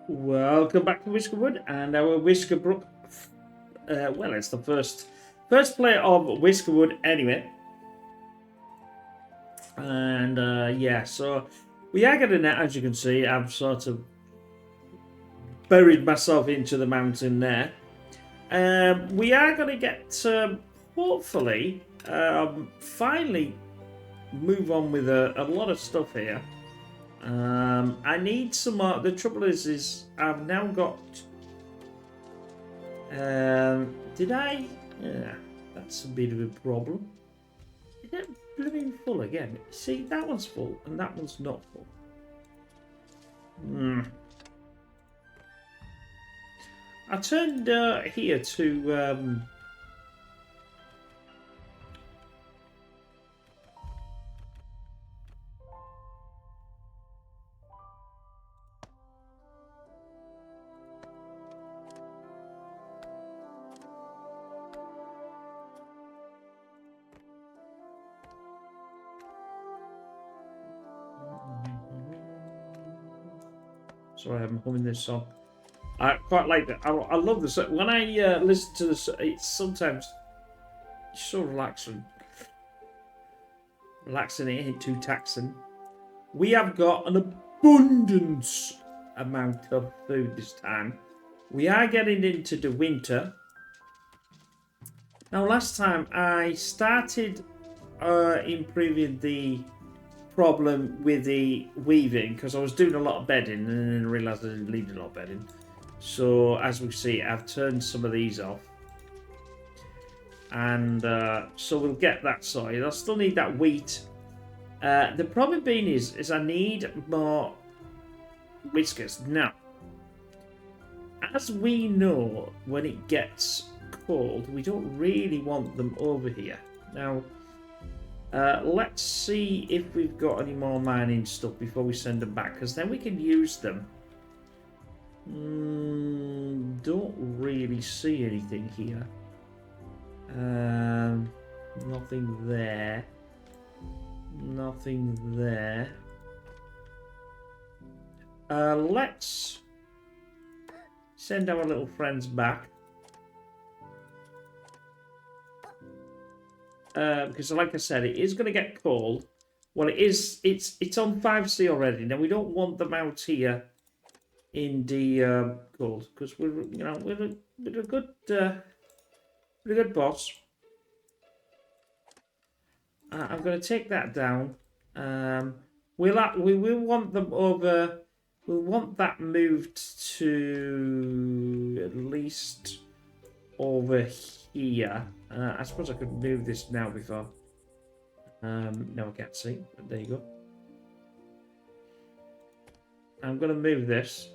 Welcome back to Whiskerwood and our WhiskerBrook. Well, it's the first play of Whiskerwood anyway. And yeah, so we are getting it. As you can see, I've sort of buried myself into the mountain there. We are going to get, hopefully, finally move on with a lot of stuff here. I need some more. The trouble is I've now got. Did I? Yeah, that's a bit of a problem. Is that blooming full again? See, that one's full and that one's not full. I turned here to. Sorry, I'm humming this song. I quite like that. I love this. When I listen to this, it's sometimes so relaxing. Relaxing, it ain't too taxing. We have got an abundance amount of food this time. We are getting into the winter. Now, last time I started improving the problem with the weaving because I was doing a lot of bedding and then I realised I didn't need a lot of bedding. So as we see, I've turned some of these off. And so we'll get that sorted. I still need that wheat. The problem being is I need more whiskers. Now, as we know, when it gets cold, we don't really want them over here. Now, let's see if we've got any more mining stuff before we send them back, because then we can use them. Don't really see anything here. Nothing there. Nothing there. Let's send our little friends back. Because like I said, it is going to get cold. Well, it is. It's on 5C already. Now we don't want them out here in the cold because we're a good pretty good boss. I'm going to take that down. We will want them over. We'll want that moved to at least over here. I suppose I could move this now before. No, I can't see. But there you go. I'm going to move this.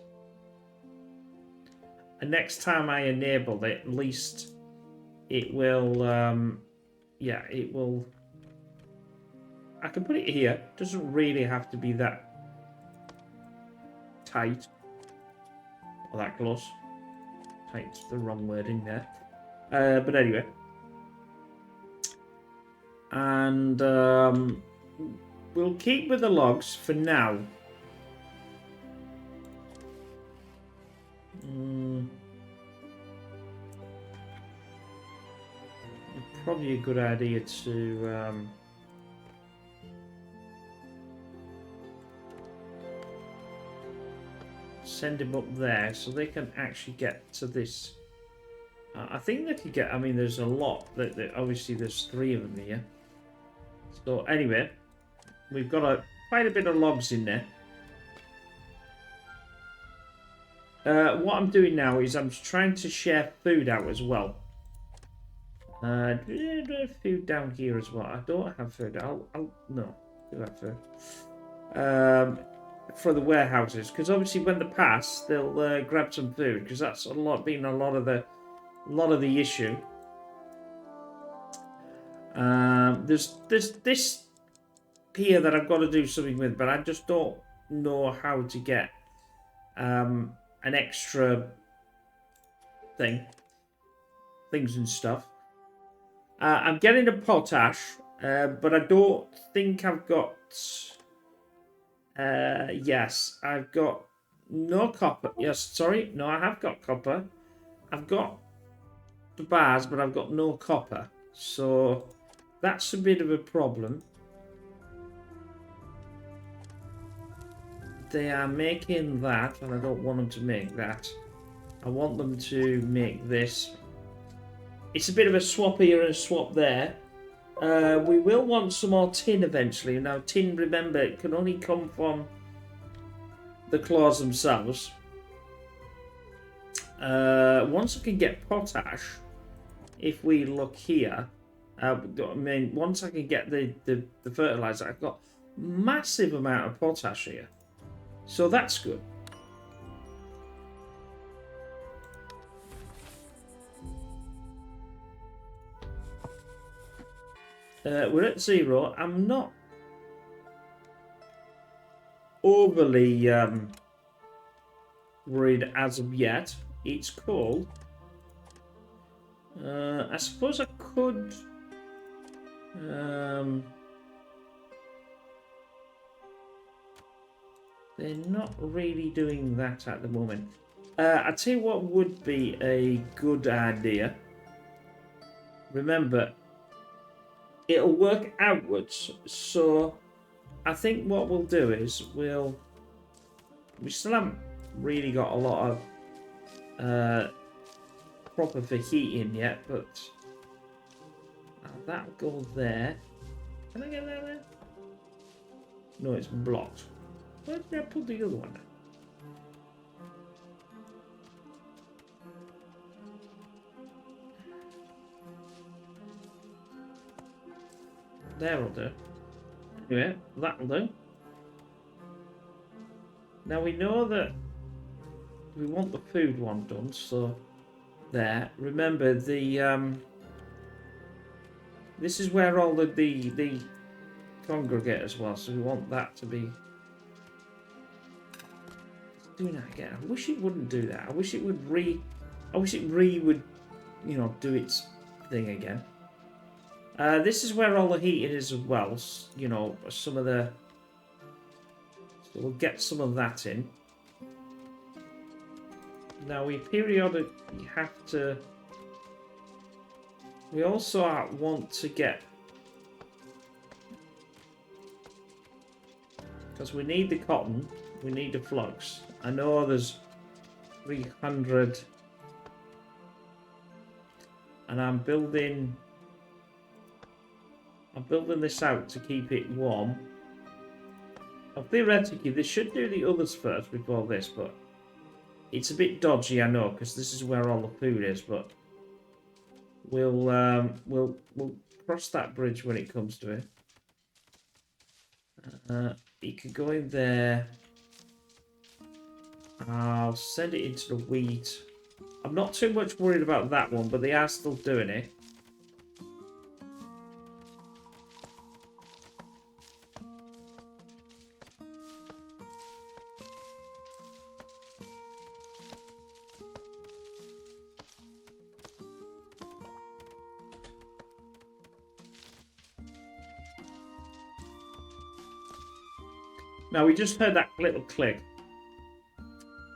And next time I enable it, at least it will. Yeah, it will. I can put it here. It doesn't really have to be that tight or that close. Tight's the wrong word in there. But anyway. And we'll keep with the logs for now. Probably a good idea to send him up there so they can actually get to this. I think they could get. I mean, there's a lot. Obviously, there's 3 of them here. So anyway, we've got quite a bit of logs in there. What I'm doing now is I'm trying to share food out as well. Do I have food down here as well? I don't have food. No, I do have food. For the warehouses, because obviously when they pass, they'll grab some food, because that's been a lot of the issue. There's this here that I've got to do something with, but I just don't know how to get an extra things and stuff. I'm getting a potash, but I don't think I've got. Yes, I've got No copper. Yes, sorry. No, I have got copper. I've got the bars, but I've got no copper. So that's a bit of a problem. They are making that, and I don't want them to make that. I want them to make this. It's a bit of a swap here and a swap there. We will want some more tin eventually. Now, tin, remember, it can only come from the claws themselves. Once I can get potash, if we look here, I mean, once I can get the fertilizer, I've got massive amount of potash here. So that's good. We're at 0. I'm not overly worried as of yet. It's cold. I suppose I could... they're not really doing that at the moment. I tell you what would be a good idea. Remember, it'll work outwards. So I think what we'll do is we still haven't really got a lot of proper for heating yet, but that'll go there. Can I get that there? No, it's blocked. Where did I put the other one? There'll do. Anyway, that'll do. Now we know that we want the food one done, so there. Remember the this is where all the congregate as well, so we want that to be doing that again. I wish it wouldn't do that. I wish it would would, you know, do its thing again. This is where all the heating is as well. You know, some of the... So we'll get some of that in. Now we periodically have to... We also want to get... Because we need the cotton, we need the flux. I know there's 300... And I'm building this out to keep it warm. Now, theoretically, they should do the others first before this, but it's a bit dodgy, I know, because this is where all the food is. But we'll cross that bridge when it comes to it. It could go in there. I'll send it into the wheat. I'm not too much worried about that one, but they are still doing it. Now, we just heard that little click.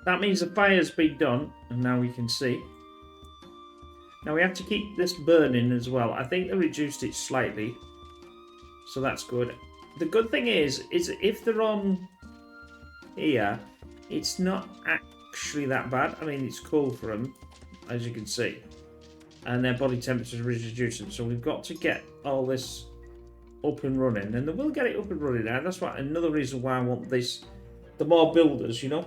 That means the fire's been done, and now we can see. Now, we have to keep this burning as well. I think they reduced it slightly, so that's good. The good thing is if they're on here, it's not actually that bad. I mean, it's cold for them, as you can see. And their body temperature is reducing, so we've got to get all this up and running, and they will get it up and running now. That's why another reason why I want this, the more builders, you know.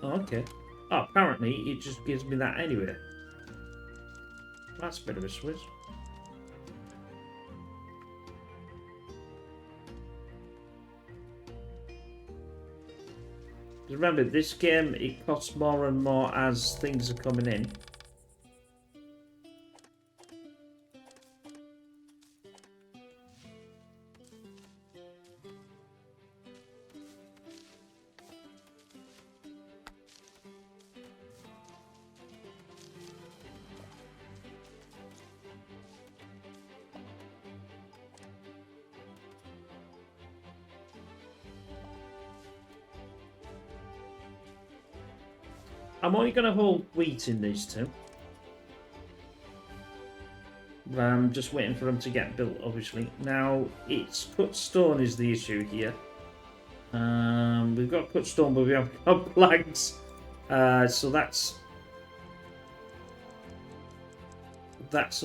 Okay. Oh, apparently it just gives me that anyway. That's a bit of a switch. Remember, this game, it costs more and more as things are coming in. I'm only going to hold wheat in these two. I'm just waiting for them to get built, obviously. Now, it's cut stone is the issue here. We've got cut stone, but we haven't got planks. So that's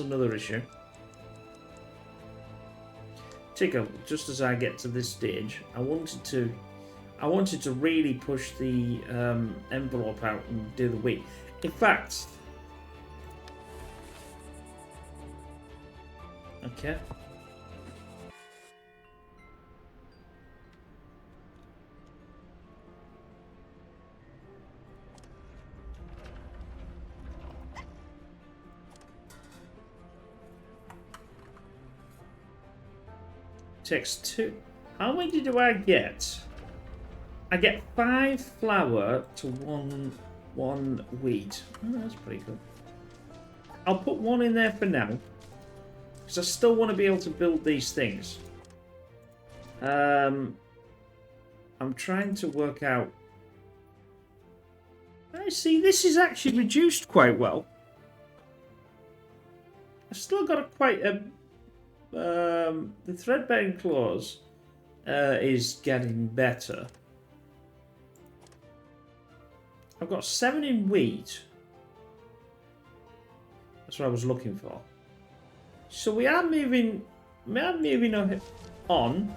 another issue. Tickle, just as I get to this stage, I wanted to really push the envelope out and do the wheat. In fact, okay. Takes 2. How many do I get? I get 5 flour to 1 wheat. Oh, that's pretty good. I'll put 1 in there for now, because I still want to be able to build these things. I'm trying to work out. I see this is actually reduced quite well. I've still got quite a. The thread-bearing claws is getting better. I've got 7 in wheat. That's what I was looking for. So we are moving. On.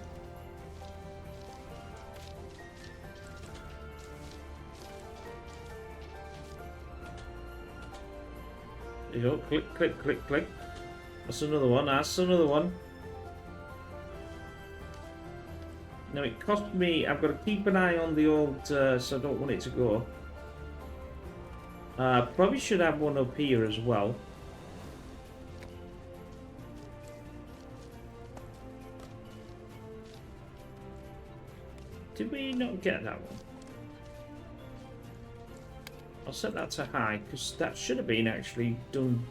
There you go. Click, click, click, click. That's another one. That's another one. Now it cost me. I've got to keep an eye on the old, so I don't want it to go. Probably should have one up here as well. Did we not get that one? I'll set that to high because that should have been actually done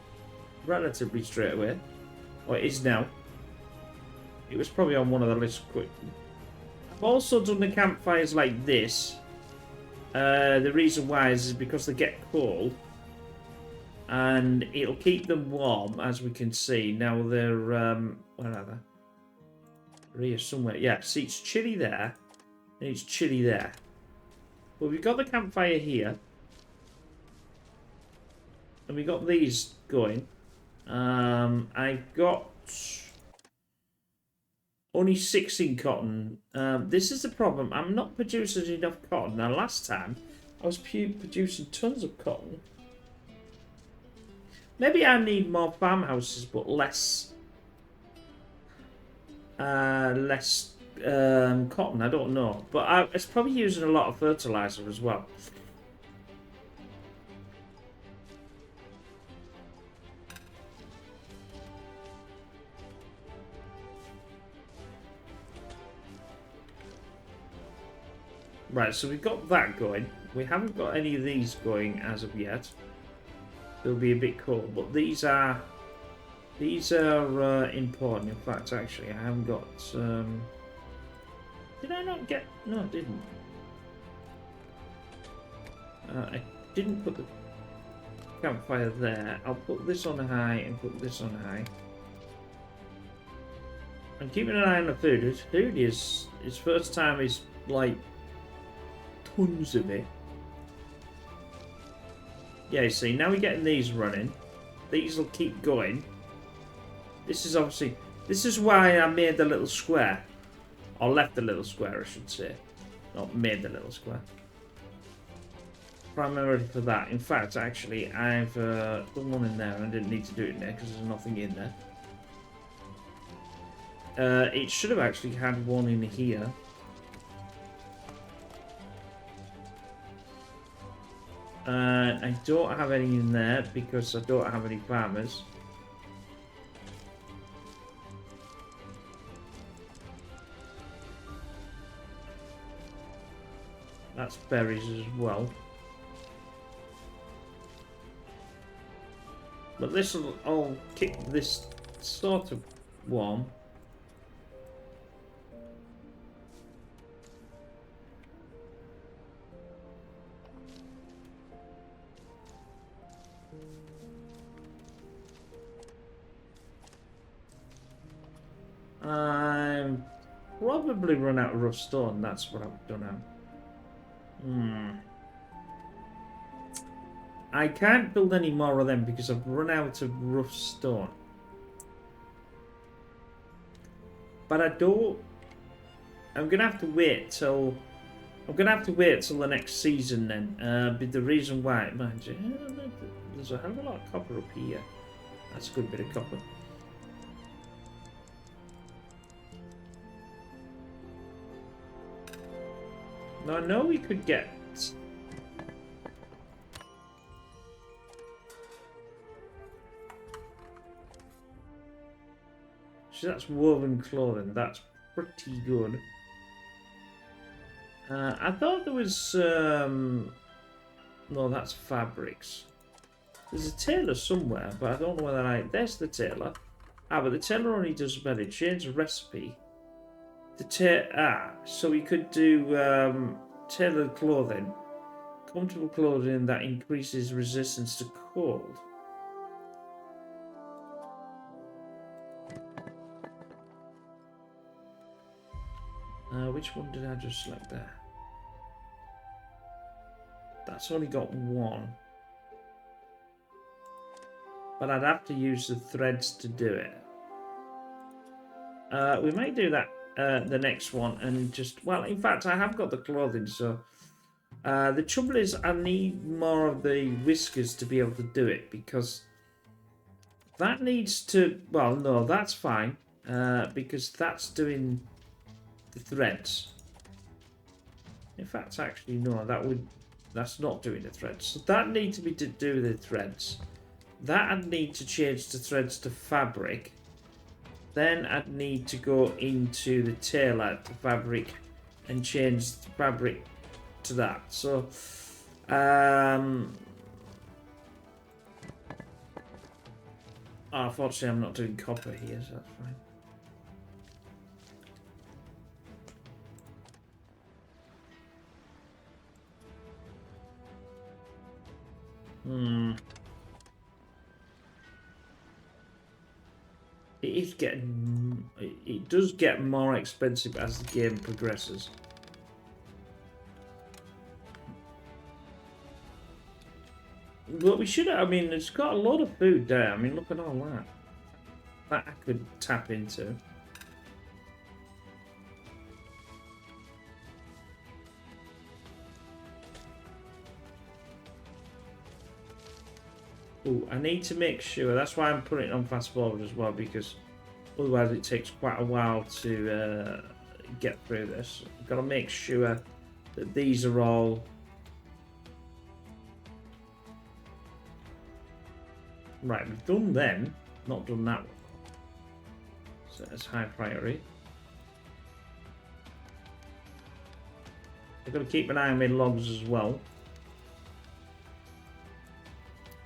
relatively straight away. Or it is now. It was probably on one of the lists quick. I've also done the campfires like this. The reason why is because they get cold. And it'll keep them warm, as we can see. Now they're, where are they? They're here somewhere. Yeah, see it's chilly there. And it's chilly there. But we've got the campfire here. And we got these going. I've got only 6 in cotton. This is the problem. I'm not producing enough cotton. Now, last time I was producing tons of cotton. Maybe I need more farmhouses, but less cotton. I don't know, but it's probably using a lot of fertilizer as well. Right, so we've got that going. We haven't got any of these going as of yet. They'll be a bit cold, but these are important. In fact, actually, I haven't got. Did I not get? No, I didn't. I didn't put the campfire there. I'll put this on high and put this on high. I'm keeping an eye on the food. His food is his first time is like tons of it. Yeah, you see, now we're getting these running. These will keep going. This is obviously... This is why I made the little square. Or left the little square, I should say. Not made the little square. Primarily for that. In fact, actually, I've done one in there. I didn't need to do it in there because there's nothing in there. It should have actually had one in here. I don't have any in there because I don't have any farmers. That's berries as well. But this will all keep this sort of warm. I'm probably run out of rough stone. That's what I've done now. I can't build any more of them because I've run out of rough stone. But I don't. I'm gonna have to wait till. I'm gonna have to wait till the next season then. But the reason why, mind you, there's a hell of a lot of copper up here. That's a good bit of copper. Now I know we could get. So that's woven clothing. That's pretty good. I thought there was. No, that's fabrics. There's a tailor somewhere, but I don't know whether I. There's the tailor. But the tailor only does better. Change the recipe. So we could do tailored clothing. Comfortable clothing that increases resistance to cold. Which one did I just select there? That's only got one. But I'd have to use the threads to do it. We might do that the next one and just... Well, in fact, I have got the clothing, so... the trouble is I need more of the whiskers to be able to do it, because that needs to... Well, no, that's fine, because that's doing the threads. In fact, actually, no, that's not doing the threads. So that needs to be to do the threads. That I'd need to change the threads to fabric. Then I'd need to go into the tailor to fabric and change the fabric to that. So, unfortunately, I'm not doing copper here, so that's fine. It does get more expensive as the game progresses. But we should, I mean, it's got a lot of food there. I mean, look at all that. That I could tap into. Oh, I need to make sure. That's why I'm putting it on fast forward as well, because otherwise it takes quite a while to get through this. I've got to make sure that these are all right. We've done them, not done that one. So that's high priority. I've got to keep an eye on my logs as well.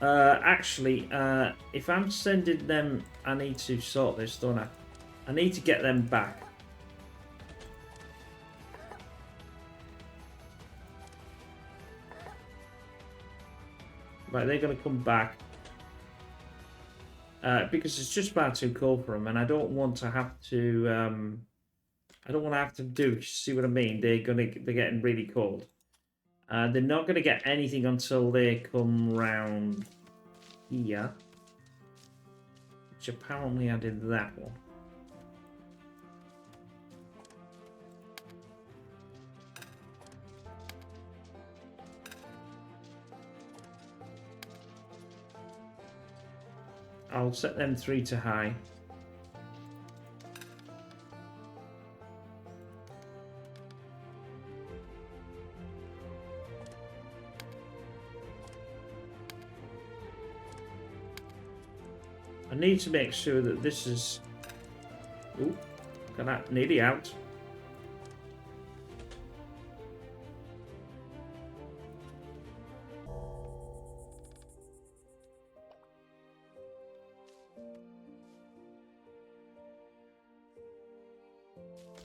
Actually, if I'm sending them, I need to sort this, don't I? I need to get them back. Right, they're going to come back. Because it's just about too cold for them, and I don't want to have to... I don't want to have to do... See what I mean? They're getting really cold. They're not going to get anything until they come round here. Which apparently I did that one. I'll set them 3 to high. I need to make sure that this is... Ooh, got that nearly out.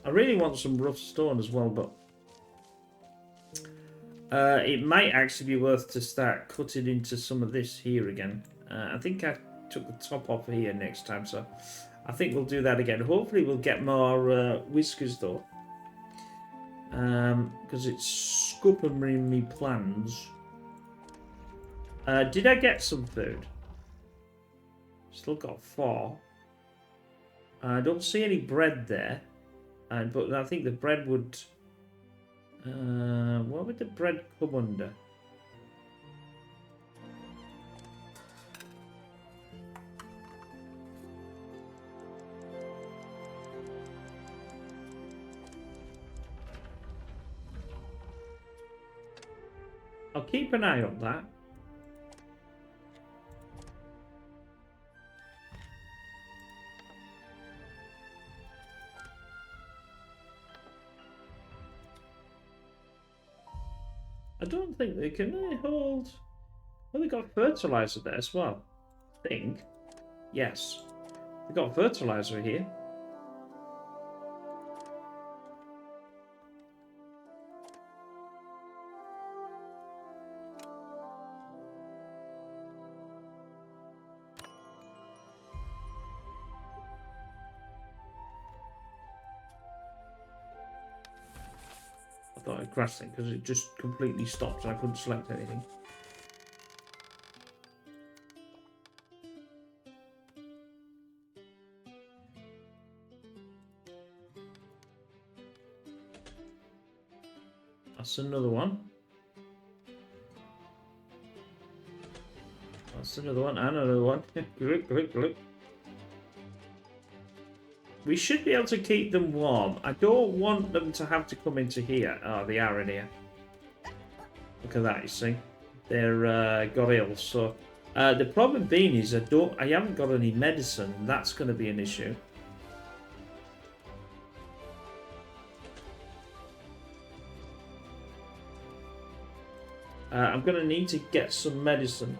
I really want some rough stone as well, but it might actually be worth to start cutting into some of this here again. I think I took the top off here next time, so I think we'll do that again. Hopefully we'll get more whiskers though. Because it's scuppering me plans. Did I get some food? Still got 4. I don't see any bread there. But I think the bread would... what would the bread come under? I'll keep an eye on that. I don't think they can hold... Well, they got fertilizer there as well. I think. Yes. They got fertilizer here. I thought I'd crash it because it just completely stopped and I couldn't select anything. That's another one. That's another one and another one. Look. We should be able to keep them warm. I don't want them to have to come into here. Oh, they are in here. Look at that, you see. They're got ill. So the problem being is I haven't got any medicine. That's going to be an issue. I'm going to need to get some medicine.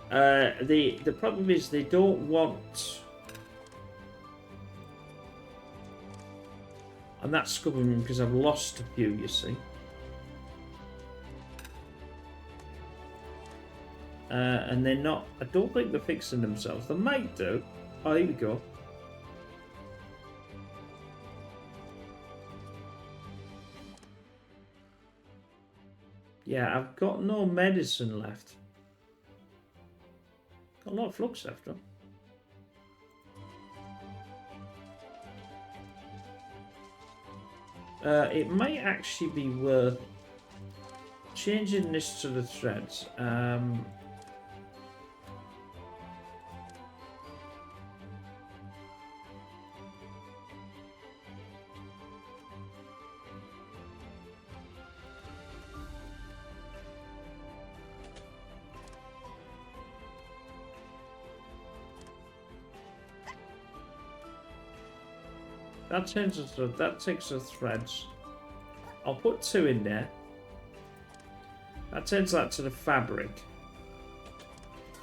The problem is they don't want... And that's scubbing because I've lost a few, you see. And they're not... I don't think they're fixing themselves. They might do. Oh, here we go. Yeah, I've got no medicine left. Got a lot of flux left, though. It might actually be worth changing this to the threads. That changes that takes the threads. I'll put 2 in there. That turns that to the fabric.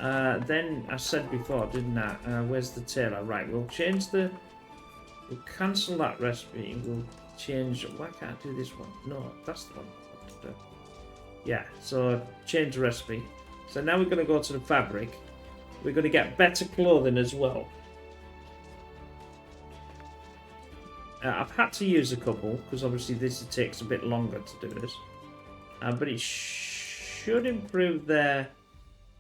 Then I said before, didn't I? Where's the tailor? Right, we'll change the. We'll cancel that recipe. We'll change. Why can't I do this one? No, that's the one I want to do. Yeah. So change the recipe. So now we're going to go to the fabric. We're going to get better clothing as well. I've had to use a couple, because obviously this takes a bit longer to do this. But it should improve their...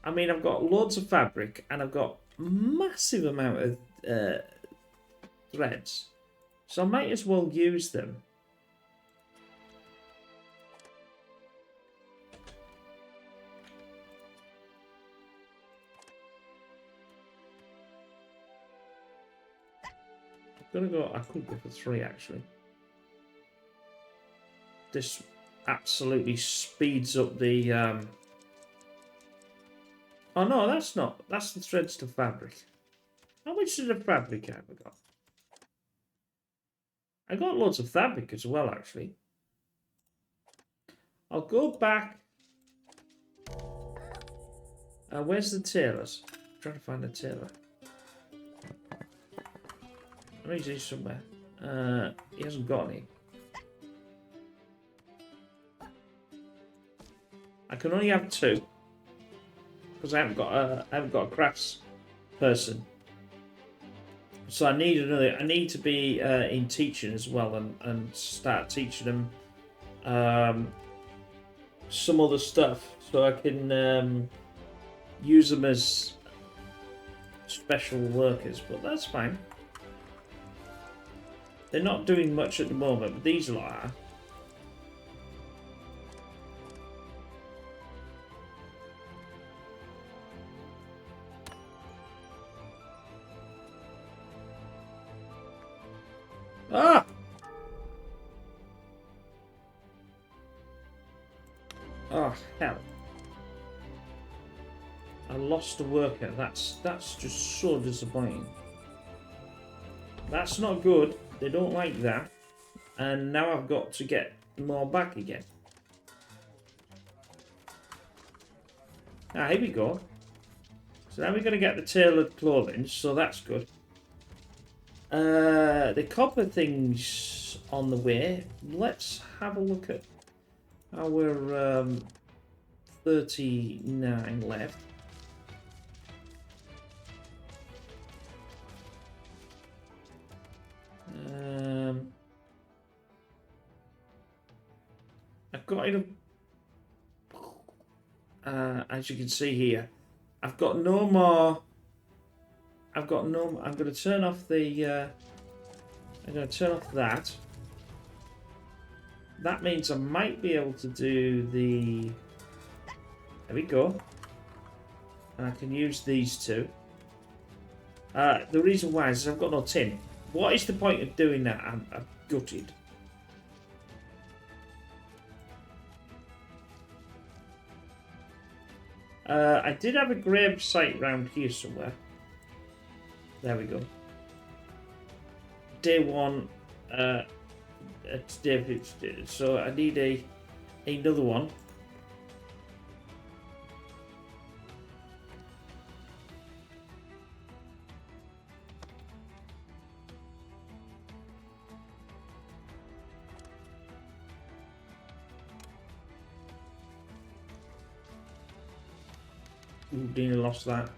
I mean, I've got loads of fabric, and I've got massive amount of threads. So I might as well use them. I could go for 3 actually. This absolutely speeds up the oh no, that's not. That's the threads to fabric. How much did the fabric have I got? I got loads of fabric as well actually. I'll go back. Where's the tailors? I'm trying to find the tailor. I know he's here somewhere. He hasn't got any. I can only have 2 because I haven't got a crafts person. So I need another. I need to be in teaching as well, and start teaching them some other stuff, so I can use them as special workers. But that's fine. They're not doing much at the moment, but these lot are. Ah! Oh, hell. I lost a worker. That's just so disappointing. That's not good. They don't like that. And now I've got to get more back again. Ah, here we go. So now we're going to get the tailored clothing, so that's good. The copper thing's on the way. Let's have a look at our 39 left. I've got enough. As you can see here, I've got no more. I'm going to turn off the. I'm going to turn off that. That means I might be able to do the. There we go. And I can use these two. The reason why is I've got no tin. What is the point of doing that? I'm gutted. I did have a grave site round here somewhere. There we go. Day one. So I need another one. Ooh, Dina lost that.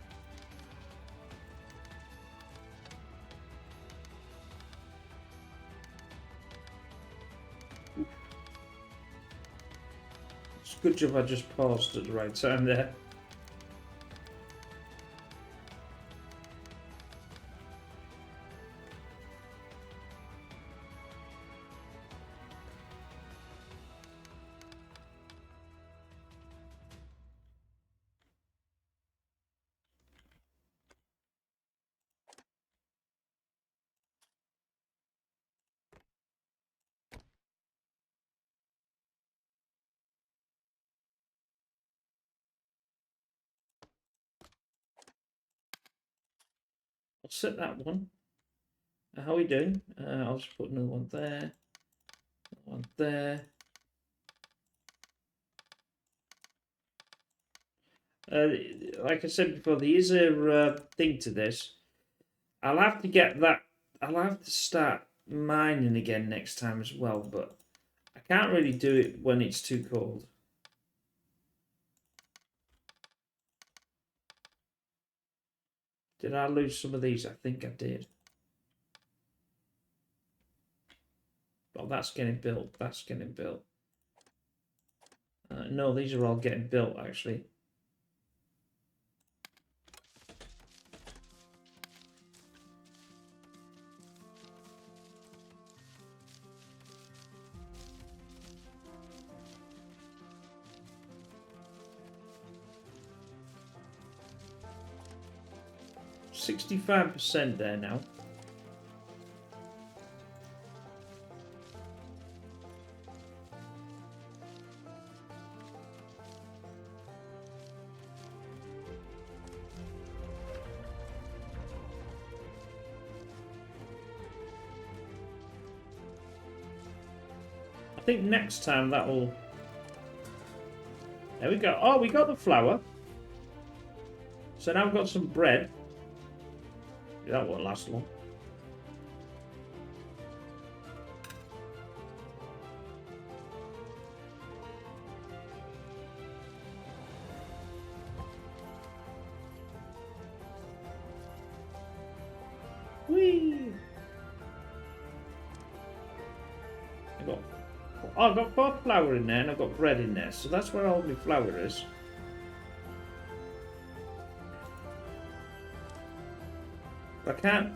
It's a good job I just paused at the right time there. I'll set that one. How are we doing? I'll just put another one there. One there. Like I said before, there is a thing to this. I'll have to get that. I'll have to start mining again next time as well, but I can't really do it when it's too cold. Did I lose some of these? I think I did. Oh, that's getting built. That's getting built. No, these are all getting built, actually. %65 there now. I think next time that will... There we go. Oh, we got the flour. So now we've got some bread. That won't last long. Whee! I've got 4 flour in there and I've got bread in there, so that's where all my flour is. I can't.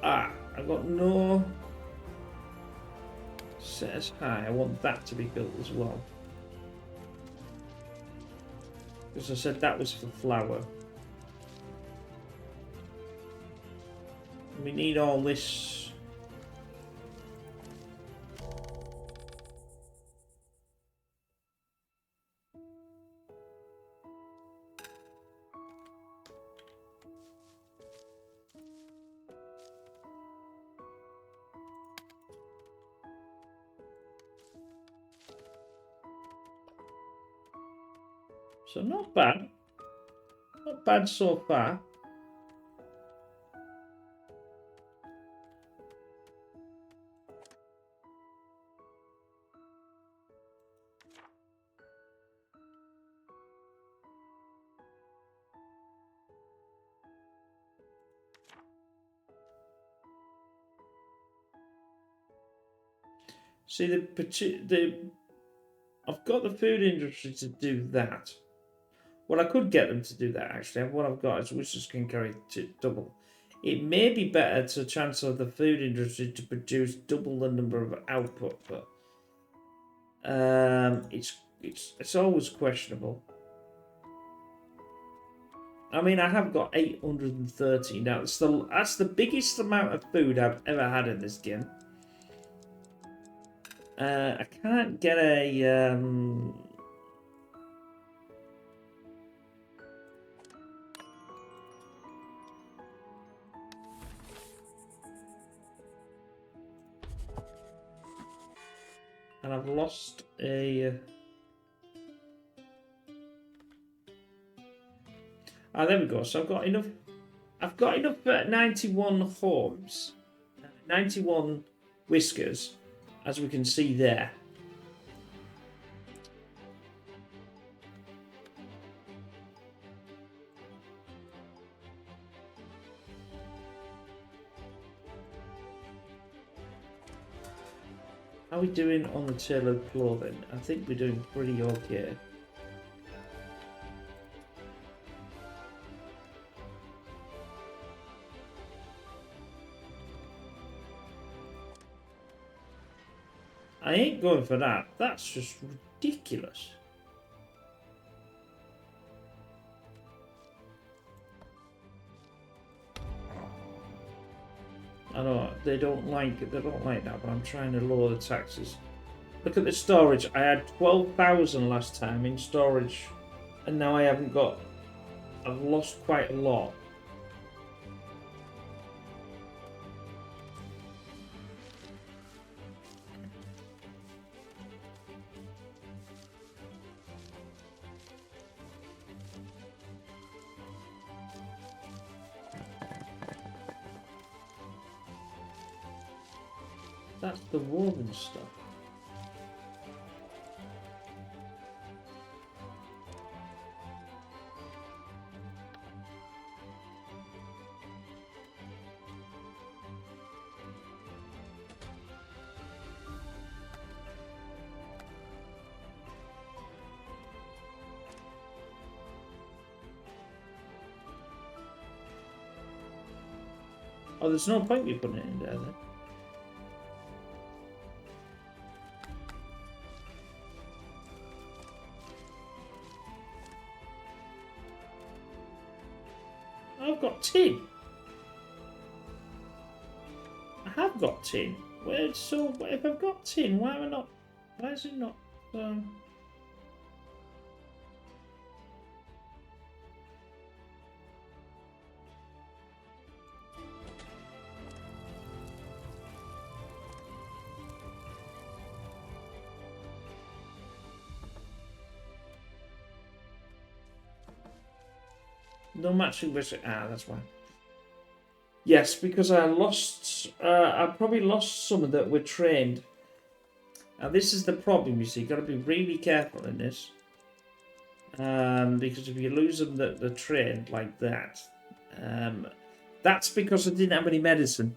I've got no set as high. I want that to be built as well. Because I said that was for flour. We need all this. So not bad. Not bad so far. See, I've got the food industry to do that. Well, I could get them to do that, actually. What I've got is whiskers can carry double. It may be better to transfer the food industry to produce double the number of output, but it's always questionable. I mean, I have got 830 now. That's the biggest amount of food I've ever had in this game. I can't get a and I've lost a there we go. So I've got enough 91 homes, 91 whiskers, as we can see there. How are we doing on the tailored clothing? I think we're doing pretty okay. I ain't going for that. That's just ridiculous. I know they don't like that, but I'm trying to lower the taxes. Look at the storage. I had 12,000 last time in storage, and now I haven't got. I've lost quite a lot. That's the woven stuff. Oh, there's no point me putting it in there then. I've got tin. I have got tin. So if I've got tin, why am I not? Why is it not? No matching whisker. That's why. Yes, because I lost. I probably lost some that were trained. Now this is the problem. You see, got to be really careful in this. Because if you lose them that they're trained like that, that's because I didn't have any medicine.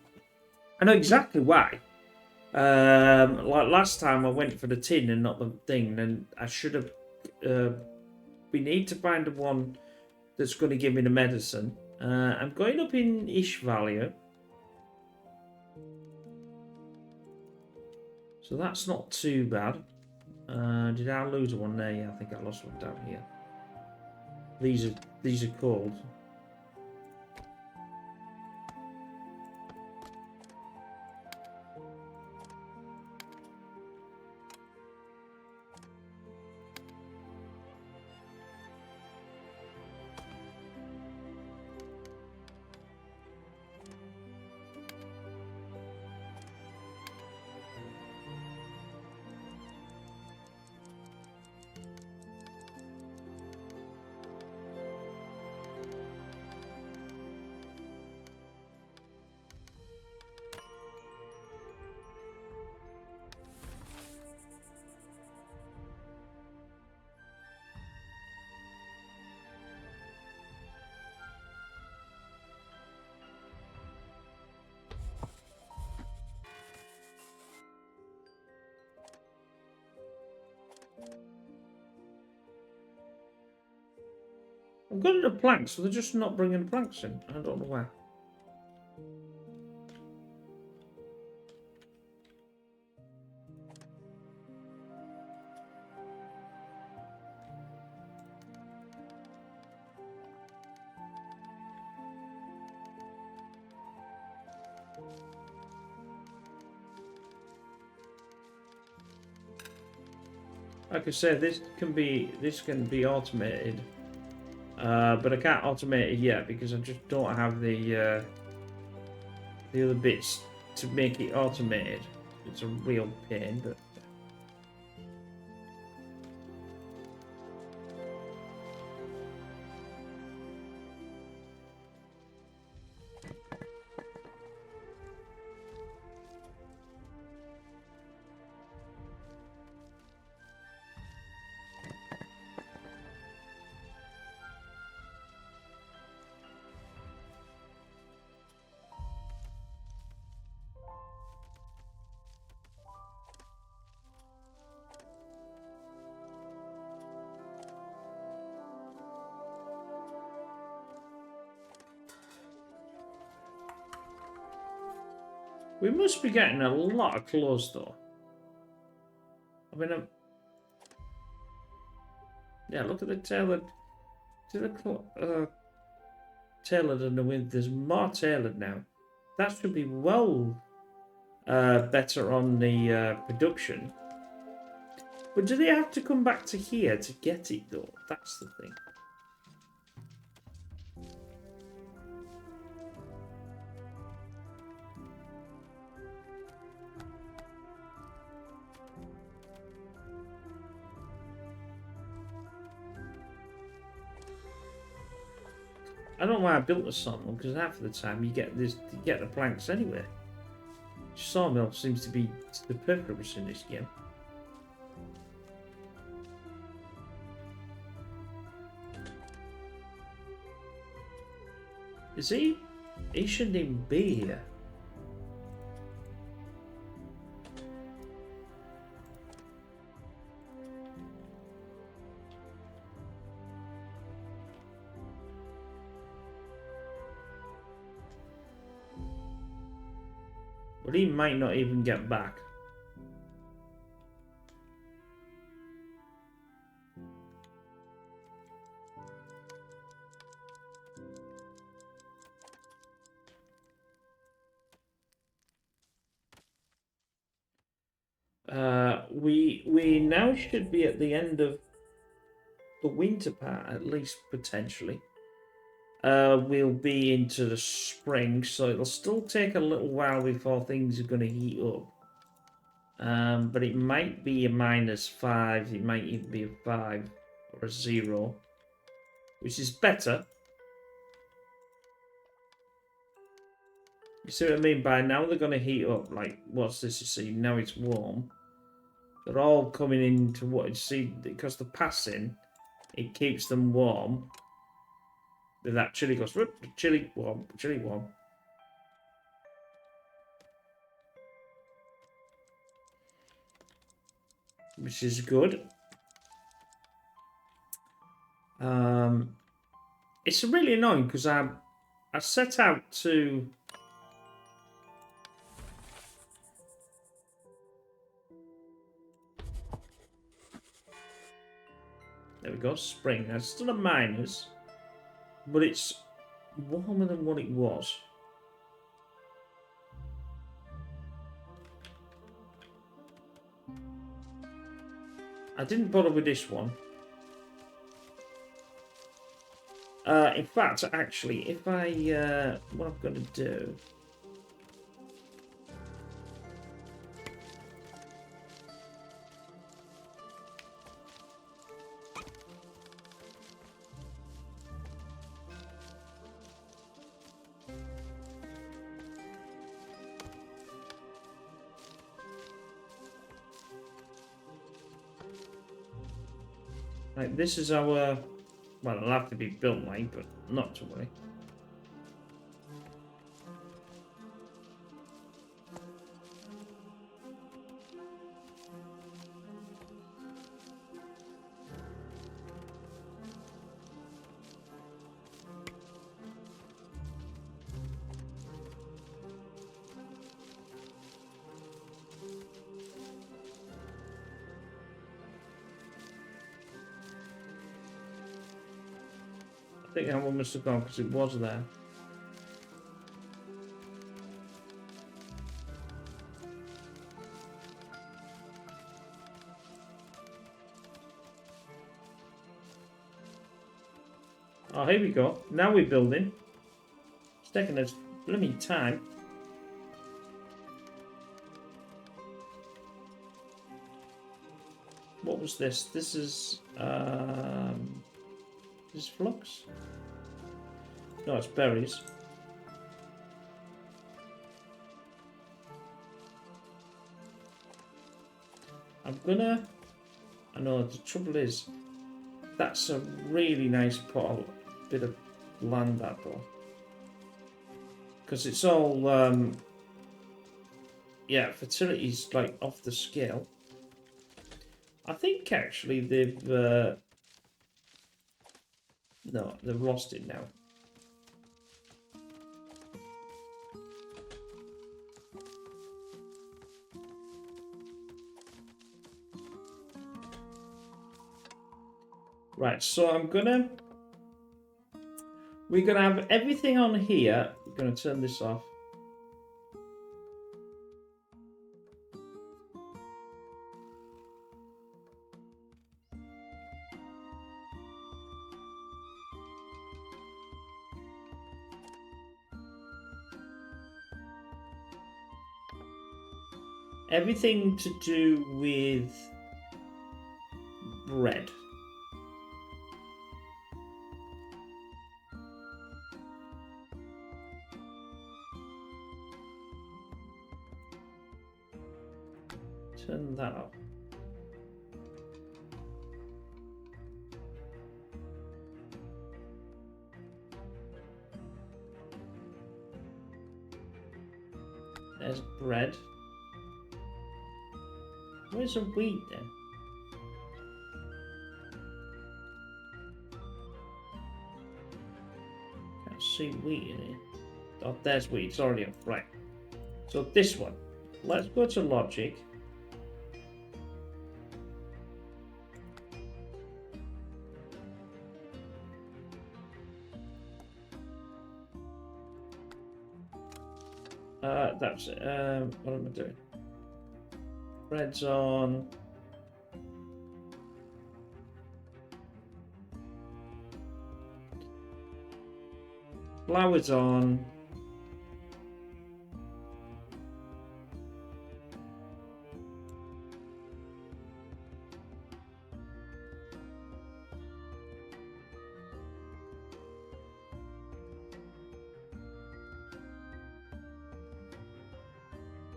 I know exactly why. Like last time I went for the tin and not the thing, and I should have. We need to find the one that's going to give me the medicine. I'm going up in ish value. So that's not too bad. Did I lose one there? Yeah, I think I lost one down here. These are called. I'm good at the planks, so they're just not bringing the planks in. I don't know why. Like I said, this can be automated, but I can't automate it yet because I just don't have the other bits to make it automated. It's a real pain, but. We must be getting a lot of clothes, though. I mean, yeah, look at the tailored. See the tailored and the wind. There's more tailored now. That should be well better on the production. But do they have to come back to here to get it, though? That's the thing. I don't know why I built a sawmill, because half of the time you get the planks anyway. Sawmill seems to be the purpose in this game. Is he? He shouldn't even be here. But he might not even get back. We now should be at the end of the winter part, at least potentially. We'll be into the spring, so it'll still take a little while before things are going to heat up. But it might be a -5, it might even be a 5 or a 0, which is better. You see what I mean? By now they're going to heat up. Like, what's this? You see, now it's warm. They're all coming into what you see, because the passing, it keeps them warm. Then that chili goes, chili warm, chili warm. which is good. It's really annoying because I set out to... There we go, spring. It's still a minus, but it's warmer than what it was. I didn't bother with this one. In fact, actually, if I... what I'm going to do... Like, this is our... Well, it'll have to be built like, but not to worry. I think that one must have gone because it was there. Oh, here we go. Now we're building. It's taking us blooming time. What was this? This is flux? No, it's berries. I'm gonna... I know the trouble is, that's a really nice bit of land, that though. Because it's all, yeah, fertility's like off the scale. I think actually they've, no, they've lost it now. Right, so we're gonna have everything on here. We're gonna turn this off. Everything to do with bread. Turn that up. There's bread. Where's the wheat then? Can't see wheat in here. Oh, there's wheat. It's already up. Right. So this one. Let's go to logic. That's it. What am I doing? Bread's on. Flour's on.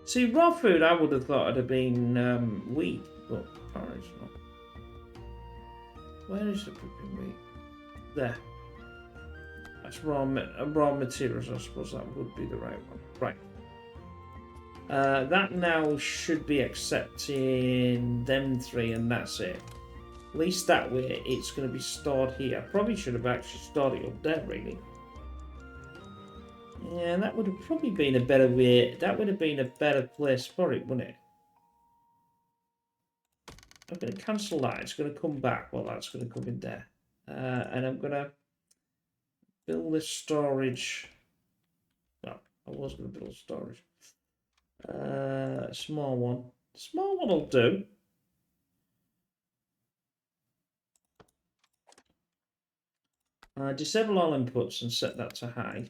See, raw food, I would have thought it'd have been wheat, but apparently it's not. Where is the cooking wheat? There. That's raw materials. I suppose that would be the right one. Right. That now should be accepting them 3, and that's it. At least that way it's going to be stored here. I probably should have actually stored it up there, really. Yeah, that would have probably been a better way. That would have been a better place for it, wouldn't it? I'm going to cancel that. It's going to come back. Well, that's going to come in there. And I'm going to build this storage. No, I was going to build storage. A small one. Small one will do. Disable all inputs and set that to high.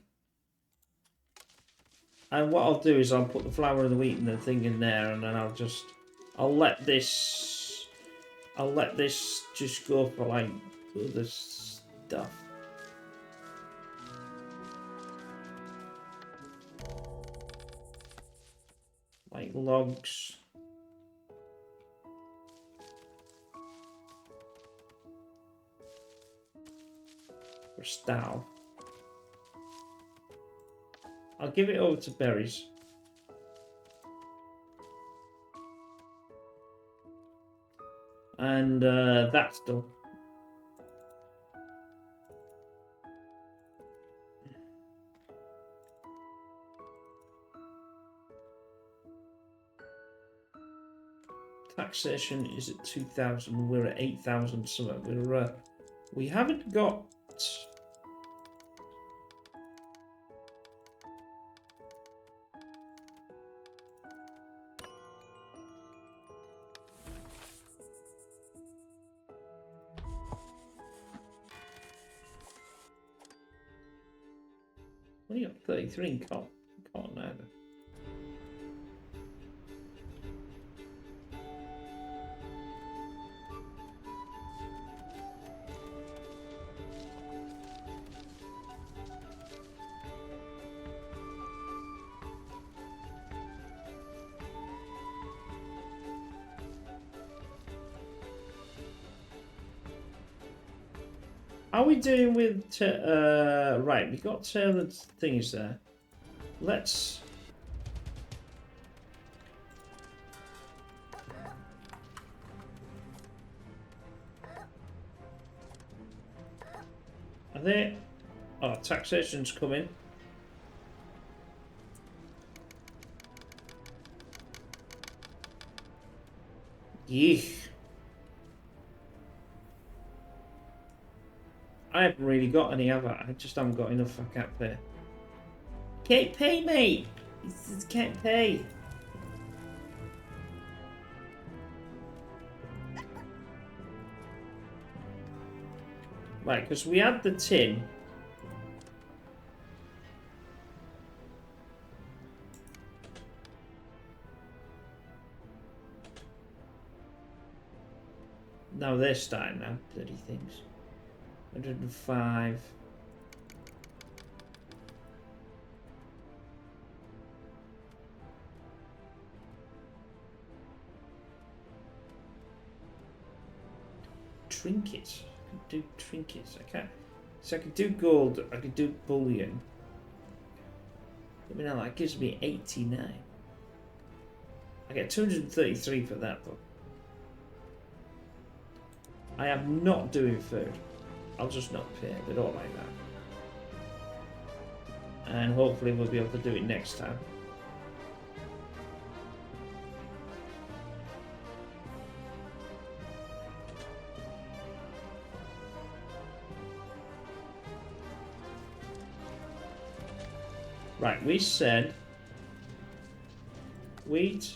And what I'll do is I'll put the flour and the wheat and the thing in there, and then I'll let this just go for like other stuff. Like logs. For style. I'll give it over to berries. And that's done. Taxation is at 2,000. We're at 8,000 something. We haven't got. What do you got? 33 in cotton. Cotton either. How are we doing with right, we got tailored things there. Let's are they taxation's coming. Yeesh. I haven't really got any, have I? I just haven't got enough. I can't pay. Can't pay, mate. Can't pay. Right, because we had the tin. Now they're starting now, bloody things. 105. Trinkets. I can do trinkets. I can't. So I can do gold. I can do bullion. I mean, that gives me 89. I get 233 for that, though. I am not doing food. I'll just not pay. They don't like that. And hopefully we'll be able to do it next time. Right, we said wheat,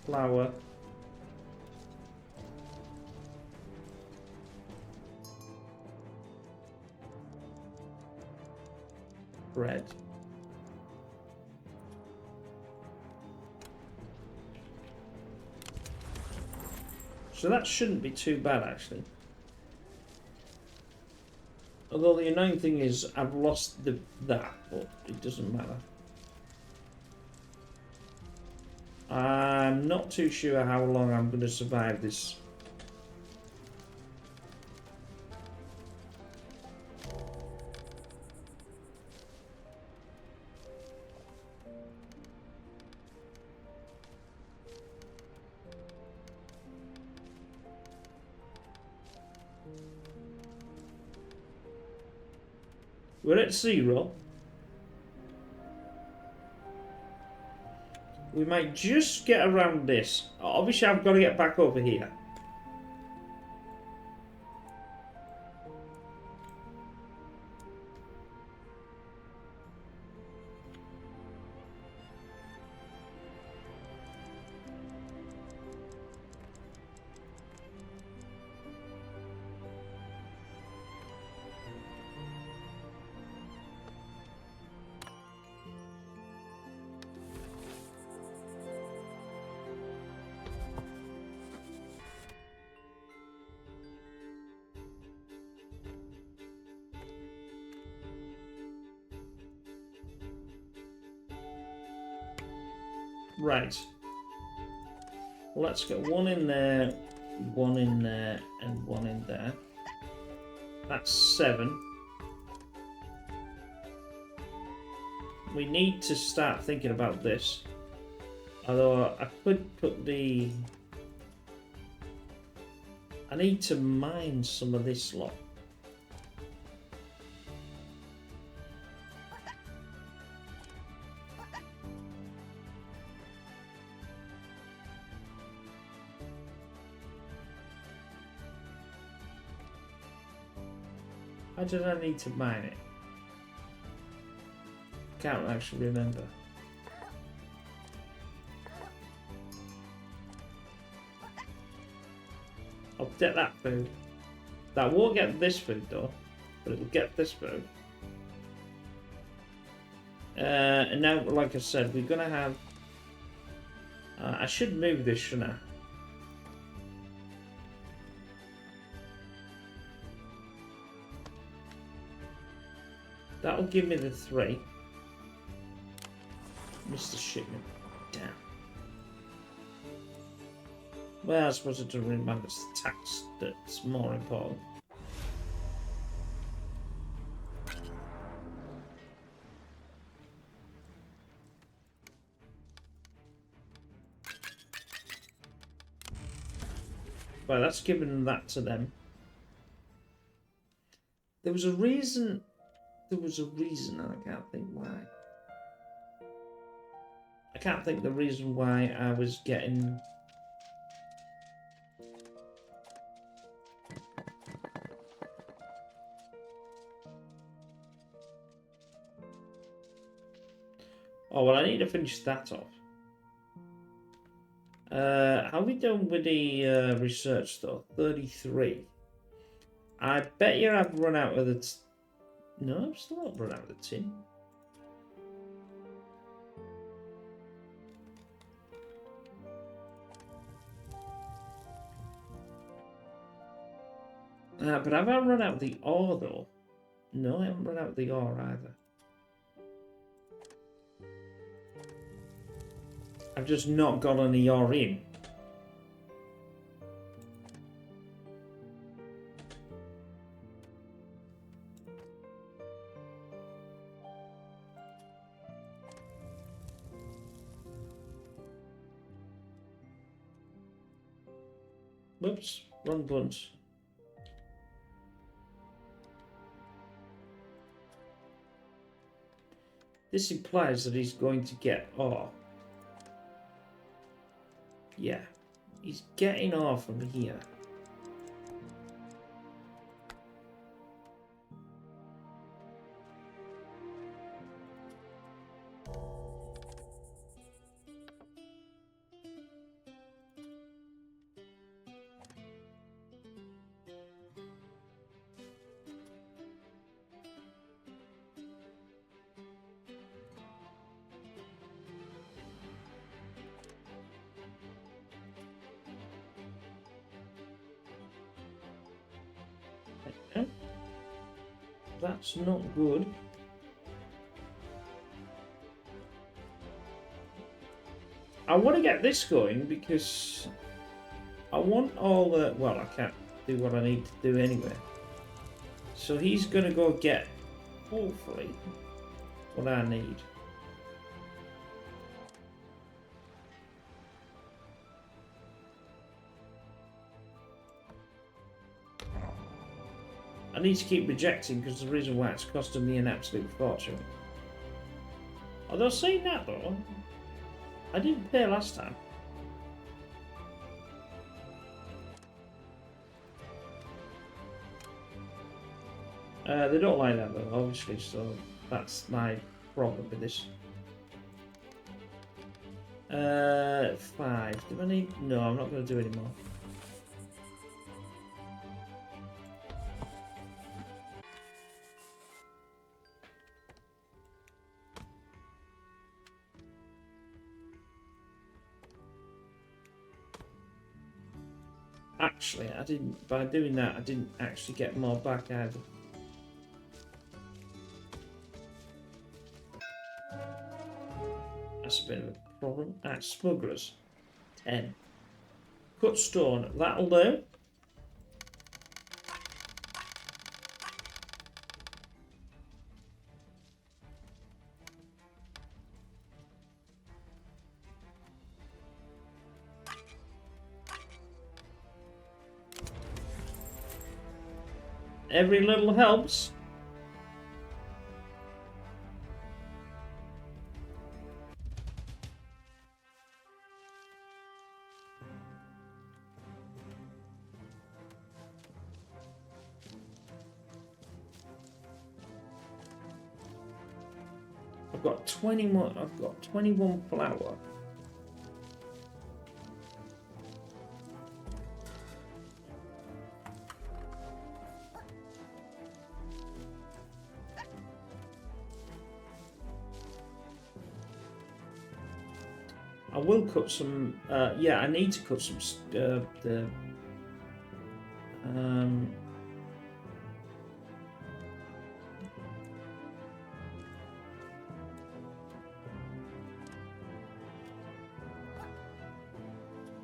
flour, bread, so that shouldn't be too bad actually. Although the annoying thing is I've lost that, but it doesn't matter. I'm not too sure how long I'm going to survive this. We're at 0. We might just get around this. Obviously, I've got to get back over here. Right. Let's get one in there, one in there, and one in there. That's 7. We need to start thinking about this. Although I could put the... I need to mine some of this lot. Why did I need to mine it? Can't actually remember. I'll get that food. That won't get this food though, but it'll get this food. And now, like I said, we're gonna have... I should move this, shouldn't I? That'll give me the 3. Missed the shipment. Damn. Well, I suppose it doesn't really matter. It's the tax that's more important. Well, that's giving that to them. There was a reason... There was a reason, and I can't think why. I can't think the reason why I was getting... Oh, well, I need to finish that off. How are we doing with the research, though? 33. I bet you I've run out of the... No, I've still not run out of the tin. But have I run out of the ore, though? No, I haven't run out of the ore either. I've just not got any ore in. Whoops, wrong buttons. This implies that he's going to get ore. Yeah, he's getting ore from here. That's not good. I want to get this going because I want all the... Well, I can't do what I need to do anyway. So he's going to go get, hopefully, what I need. I need to keep rejecting because the reason why it's costing me an absolute fortune. Although saying that though, I didn't pay last time. They don't like that though, obviously, so that's my problem with this. 5. Do I need? No, I'm not going to do any more. Actually, I didn't. By doing that, I didn't actually get more back either. That's a bit of a problem. Smugglers. 10. Cut stone. That'll do. Every little helps. I've got 20 more. I've got 21 flour. I will cut some. Yeah, I need to cut some.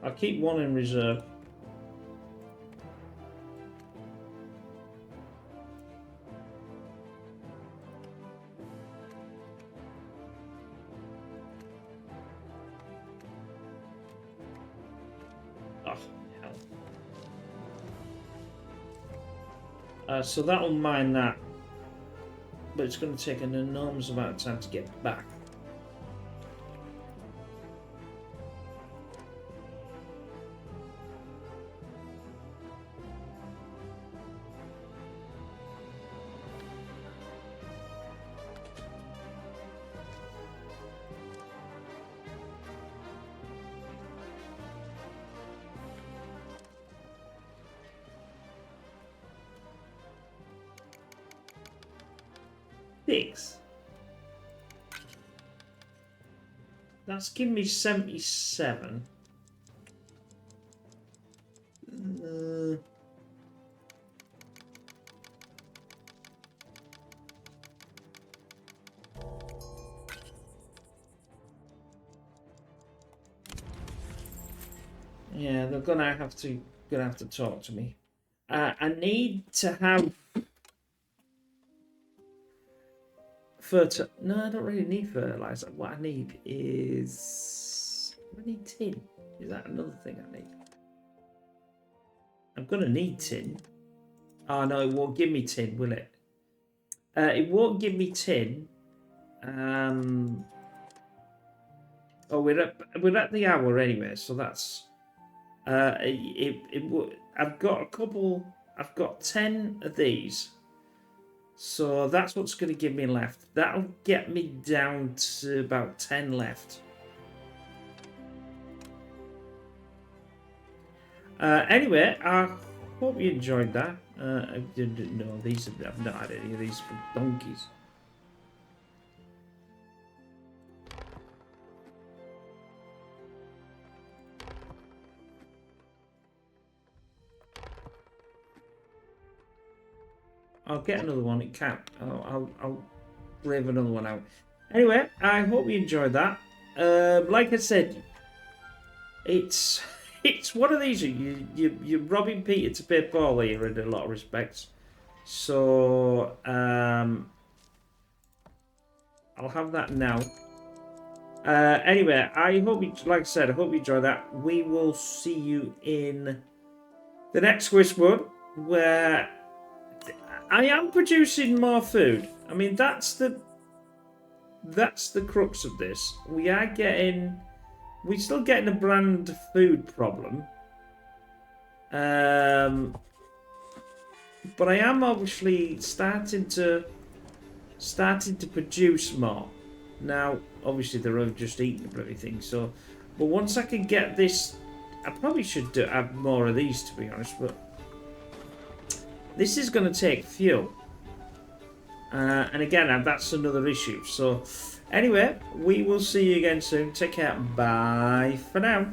I'll keep one in reserve. Oh, hell. So that'll mine that. But it's going to take an enormous amount of time to get back. That's giving me 77. Yeah, they're gonna have to talk to me. I need to have No, I don't really need fertilizer. What I need is I need tin. Is that another thing I need? I'm gonna need tin. Oh no, it won't give me tin, will it? It won't give me tin. Oh, we're at the hour anyway, so that's I've got a couple. I've got 10 of these, so that's what's going to give me left. That'll get me down to about 10 left. Anyway, I hope you enjoyed that. I didn't know these. I've not had any of these for donkeys. I'll get another one. It can't. I'll brave another one out. Anyway, I hope you enjoyed that. Like I said, it's one of these. You're robbing Peter to pay Paul here in a lot of respects. So I'll have that now. Anyway, I hope you, like I said, I hope you enjoyed that. We will see you in the next Whiskerwood, where I am producing more food. I mean, that's the crux of this. We're still getting a brand food problem. But I am obviously starting to produce more. Now, obviously, they're just eating everything. So, but once I can get this, I probably should have more of these, to be honest. But this is going to take fuel, and again, that's another issue. So, anyway, we will see you again soon. Take care. Bye for now.